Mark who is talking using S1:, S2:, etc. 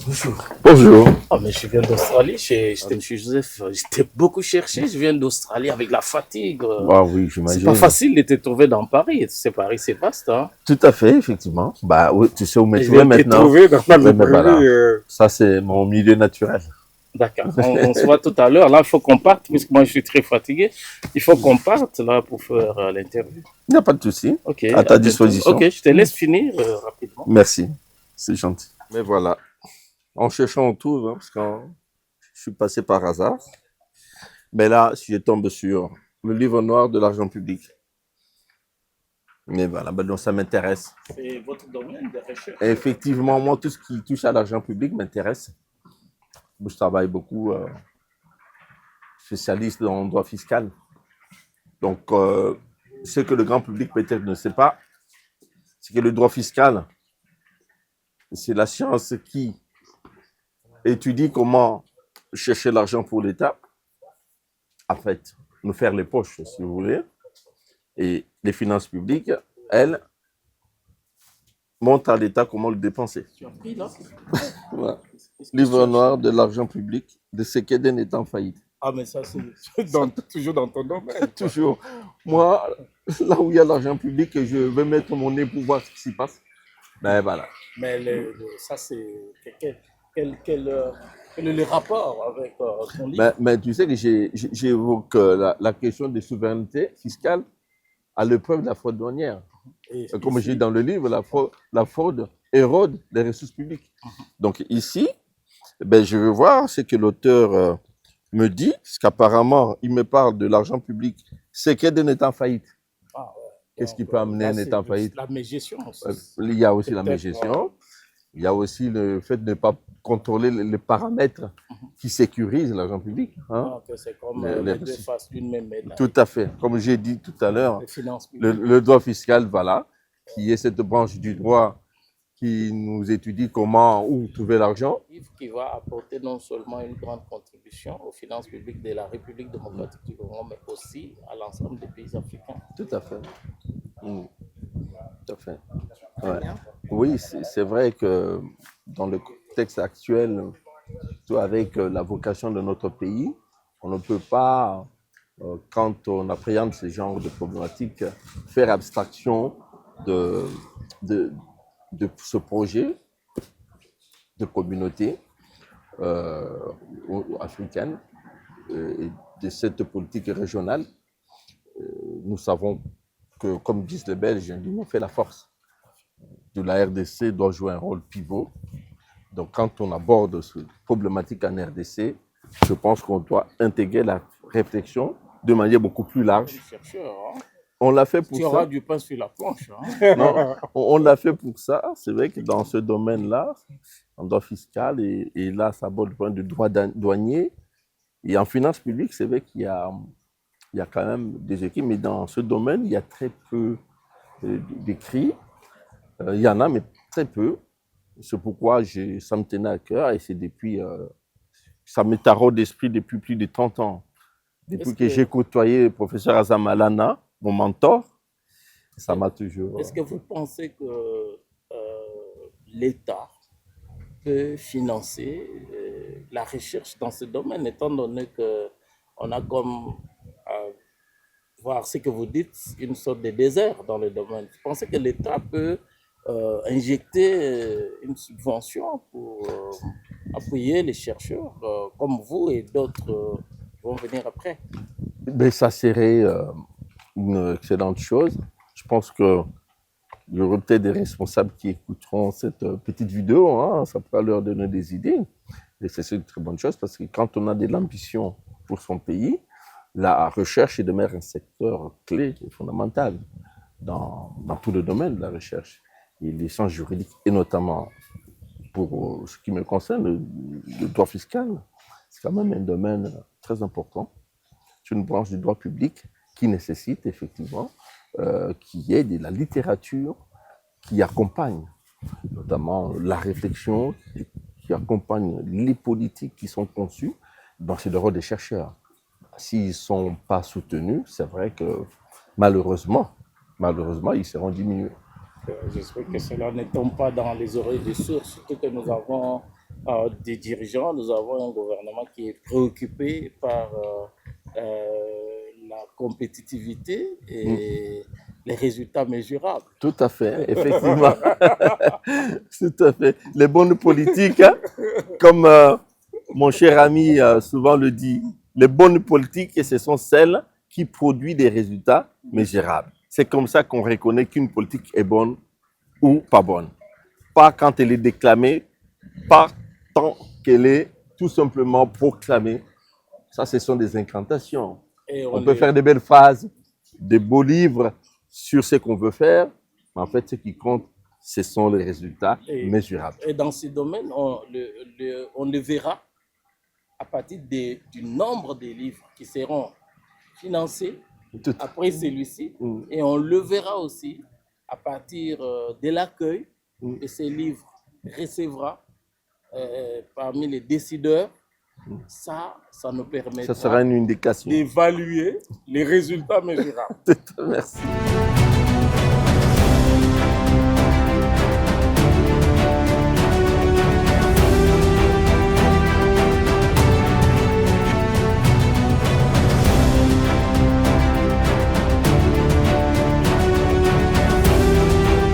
S1: Bonjour.
S2: Bonjour.
S1: Ah, mais je viens d'Australie, je Joseph, j'étais beaucoup cherché, je viens d'Australie avec la fatigue.
S2: Ah oui,
S1: C'est pas
S2: j'imagine.
S1: facile de te trouver dans Paris. C'est Paris, c'est vaste, hein.
S2: Tout à fait, effectivement. Bah oui, tu sais où me
S1: Et je
S2: trouver
S1: viens de te
S2: maintenant.
S1: trouver dans la
S2: Oui, mais
S1: librairie.
S2: voilà. Ça, c'est mon milieu naturel.
S1: D'accord, on se voit tout à l'heure. Là, il faut qu'on parte, puisque moi, je suis très fatigué. Il faut qu'on parte, là, pour faire l'interview.
S2: Il n'y a pas de souci.
S1: Ok,
S2: À
S1: à
S2: ta
S1: bientôt. Ok,
S2: disposition.
S1: je te laisse finir rapidement.
S2: Merci. C'est gentil. Mais voilà. En cherchant autour, hein, parce que je suis passé par hasard. Mais là, si je tombe sur le livre noir de l'argent public. Mais voilà, ben donc ça m'intéresse.
S1: C'est votre domaine de recherche.
S2: Et effectivement, moi, tout ce qui touche à l'argent public m'intéresse. Je travaille beaucoup, spécialiste dans le droit fiscal. Donc, ce que le grand public peut-être ne sait pas, c'est que le droit fiscal, c'est la science qui étudie comment chercher l'argent pour l'État, en fait, nous faire les poches, si vous voulez. Et les finances publiques, elles, montrent à l'État comment le dépenser.
S1: Tu as pris là?
S2: Voilà. Livre noir de l'argent public, de ce qu'est d'un État en faillite.
S1: Ah, mais ça, c'est toujours dans ton domaine.
S2: Toujours. Moi, là où il y a l'argent public, je vais mettre mon nez pour voir ce qui s'y passe. Ben voilà.
S1: Mais ça, c'est. Quel est le rapport avec ton livre?
S2: Mais tu sais que j'évoque la question des souverainetés fiscales à l'épreuve de la fraude douanière. Comme j'ai dit dans le livre, la fraude érode les ressources publiques. Donc ici, ben, je veux voir ce que l'auteur me dit, parce qu'apparemment, il me parle de l'argent public. C'est qu'est d'un État en faillite.
S1: Ah, ouais.
S2: Qu'est-ce qui peut amener un État en faillite?
S1: La mégestion aussi.
S2: Il y a aussi la mégestion. Il y a aussi le fait de ne pas contrôler les paramètres qui sécurisent l'argent public. Hein.
S1: C'est comme les deux faces d'une même médaille.
S2: Tout à fait. Comme j'ai dit tout à l'heure,
S1: le,
S2: le droit fiscal, voilà, qui est cette branche du droit qui nous étudie comment, où trouver l'argent.
S1: Qui va apporter non seulement une grande contribution aux finances publiques de la République démocratique du Congo, mais aussi à l'ensemble des pays africains.
S2: Tout à fait. Tout à fait. Ouais. Oui, c'est vrai que dans le contexte actuel, surtout avec la vocation de notre pays, on ne peut pas, quand on appréhende ce genre de problématiques, faire abstraction de, de, de ce projet de communauté africaine et de cette politique régionale. Nous savons que, comme disent les Belges, l'union fait la force. De la RDC doit jouer un rôle pivot. Donc, quand on aborde cette problématique en RDC, je pense qu'on doit intégrer la réflexion de manière beaucoup plus large. On l'a fait pour ça.
S1: Tu auras du pain sur la planche. Hein?
S2: Non, on l'a fait pour ça. C'est vrai que dans ce domaine-là, en droit fiscal, et là, ça aborde le point de droit douanier. Et en finance publique, c'est vrai qu'il y a quand même des équipes, mais dans ce domaine, il y a très peu d'écrits. Il y en a, mais très peu. C'est pourquoi ça me tenait à cœur et c'est depuis, ça me taraude d'esprit depuis plus de 30 ans. Depuis que j'ai côtoyé le professeur Azamalana, mon mentor, ça m'a toujours...
S1: Est-ce que vous pensez que l'État peut financer la recherche dans ce domaine, étant donné qu'on a comme, voir ce que vous dites, une sorte de désert dans le domaine? Vous pensez que l'État peut injecter une subvention pour appuyer les chercheurs comme vous et d'autres vont venir après?
S2: Mais ça serait une excellente chose. Je pense qu'il y aura peut-être des responsables qui écouteront cette petite vidéo. Hein, ça pourra leur donner des idées. Et c'est une très bonne chose parce que quand on a de l'ambition pour son pays, la recherche est demeure un secteur clé et fondamental dans tout le domaine de la recherche. Et les sciences juridiques, et notamment pour ce qui me concerne, le droit fiscal, c'est quand même un domaine très important. C'est une branche du droit public qui nécessite effectivement qu'il y ait de la littérature qui accompagne notamment la réflexion, qui accompagne les politiques qui sont conçues. Donc c'est le rôle des chercheurs. S'ils ne sont pas soutenus, c'est vrai que malheureusement, ils seront diminués.
S1: J'espère que cela ne tombe pas dans les oreilles des sourds, surtout que nous avons des dirigeants, nous avons un gouvernement qui est préoccupé par la compétitivité et les résultats mesurables.
S2: Tout à fait, effectivement. Tout à fait. Les bonnes politiques, hein, comme mon cher ami souvent le dit, les bonnes politiques, ce sont celles qui produisent des résultats mesurables. C'est comme ça qu'on reconnaît qu'une politique est bonne ou pas bonne. Pas quand elle est déclamée, pas tant qu'elle est tout simplement proclamée. Ça, ce sont des incantations.
S1: Et
S2: On peut faire des belles phrases, des beaux livres sur ce qu'on veut faire, mais en fait, ce qui compte, ce sont les résultats mesurables.
S1: Et dans ce domaine, on le verra à partir du nombre de livres qui seront financés après celui-ci, et on le verra aussi à partir de l'accueil que ces livres recevra parmi les décideurs. Ça nous permettra
S2: Ça sera une indication
S1: d'évaluer les résultats mesurables.
S2: Merci.